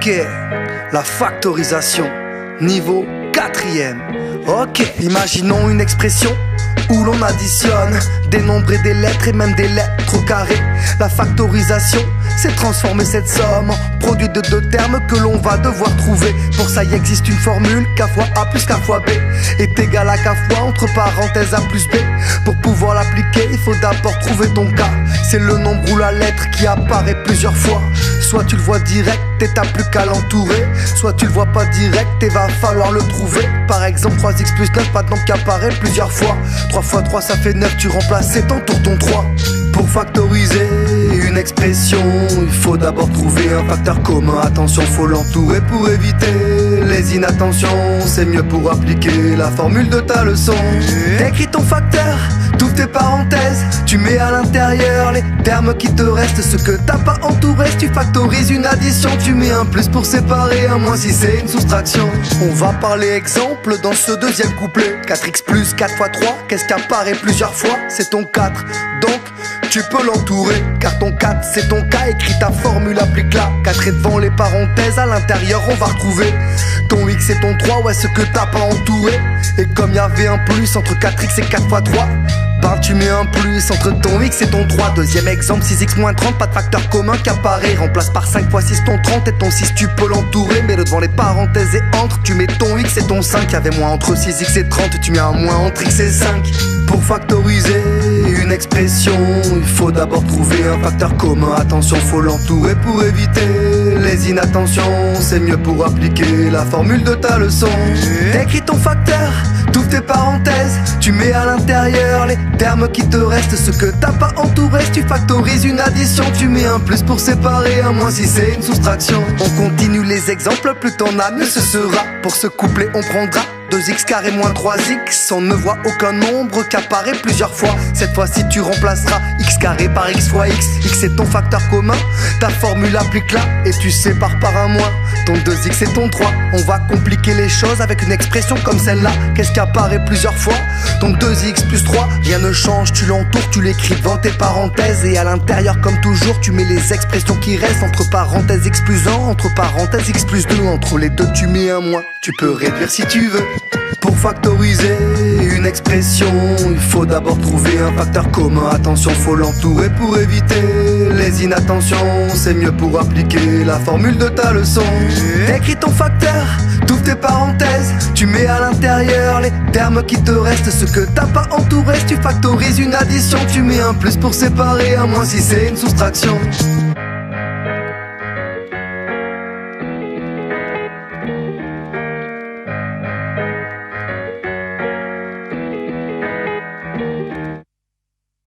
Ok, la factorisation, niveau 4e. Ok, imaginons une expression où l'on additionne des nombres et des lettres et même des lettres au carré. La factorisation, c'est transformer cette somme en produit de deux termes que l'on va devoir trouver. Pour ça, il existe une formule, K fois A plus K fois B est égal à K fois entre parenthèses A plus B. Pour pouvoir l'appliquer, il faut d'abord trouver ton K. C'est le nombre ou la lettre qui apparaît plusieurs fois. Soit tu le vois direct et t'as plus qu'à l'entourer, soit tu le vois pas direct et va falloir le trouver. Par exemple 3x plus 9, pas de nombre qui apparaît plusieurs fois. 3 fois 3 ça fait 9, tu remplaces et t'entoures ton 3. Pour factoriser une expression, il faut d'abord trouver un facteur commun. Attention, faut l'entourer pour éviter les inattentions. C'est mieux pour appliquer la formule de ta leçon. Écris ton facteur, t'ouvres tes parenthèses, tu mets à l'intérieur les termes qui te restent. Ce que t'as pas entouré, si tu factorises une addition, tu mets un plus pour séparer un moins si c'est une soustraction. On va parler exemple dans ce deuxième couplet. 4x plus 4 fois 3, qu'est-ce qui apparaît plusieurs fois? C'est ton 4, donc tu peux l'entourer, car ton 4 c'est ton cas. Écris ta formule, applique-la. 4 est devant les parenthèses, à l'intérieur on va retrouver ton x et ton 3, ouais ce que t'as pas entouré. Et comme y avait un plus entre 4x et 4 fois 3, ben tu mets un plus entre ton x et ton 3. Deuxième exemple, 6x moins 30, pas de facteur commun qui apparaît. Remplace par 5 fois 6 ton 30 et ton 6 tu peux l'entourer. Mais devant les parenthèses et entre, tu mets ton x et ton 5. Y'avait moins entre 6x et 30, tu mets un moins entre x et 5. Pour factoriser une expression, il faut d'abord trouver un facteur commun. Attention, faut l'entourer pour éviter les inattentions. C'est mieux pour appliquer la formule de ta leçon. Écris ton facteur, t'ouvres tes parenthèses, tu mets à l'intérieur les termes qui te restent. Ce que t'as pas entouré, si tu factorises une addition, tu mets un plus pour séparer un moins si c'est une soustraction. On continue les exemples, plus t'en as mieux ce sera. Pour ce couplet on prendra 2x carré moins 3x, on ne voit aucun nombre qui apparaît plusieurs fois. Cette fois-ci tu remplaceras x carré par x fois x. X est ton facteur commun, ta formule applique-la et tu sépares par un moins ton 2x et ton 3. On va compliquer les choses avec une expression comme celle-là. Qu'est-ce qui apparaît plusieurs fois? Ton 2x plus 3, rien ne change, tu l'entoures, tu l'écris devant tes parenthèses. Et à l'intérieur comme toujours, tu mets les expressions qui restent. Entre parenthèses x plus 1, entre parenthèses x plus 2. Entre les deux tu mets un moins, tu peux réduire si tu veux. Pour factoriser une expression, il faut d'abord trouver un facteur commun. Attention, faut l'entourer pour éviter les inattentions. C'est mieux pour appliquer la formule de ta leçon. Écris ton facteur, t'ouvres tes parenthèses, tu mets à l'intérieur les termes qui te restent. Ce que t'as pas entouré, si tu factorises une addition, tu mets un plus pour séparer un moins si c'est une soustraction.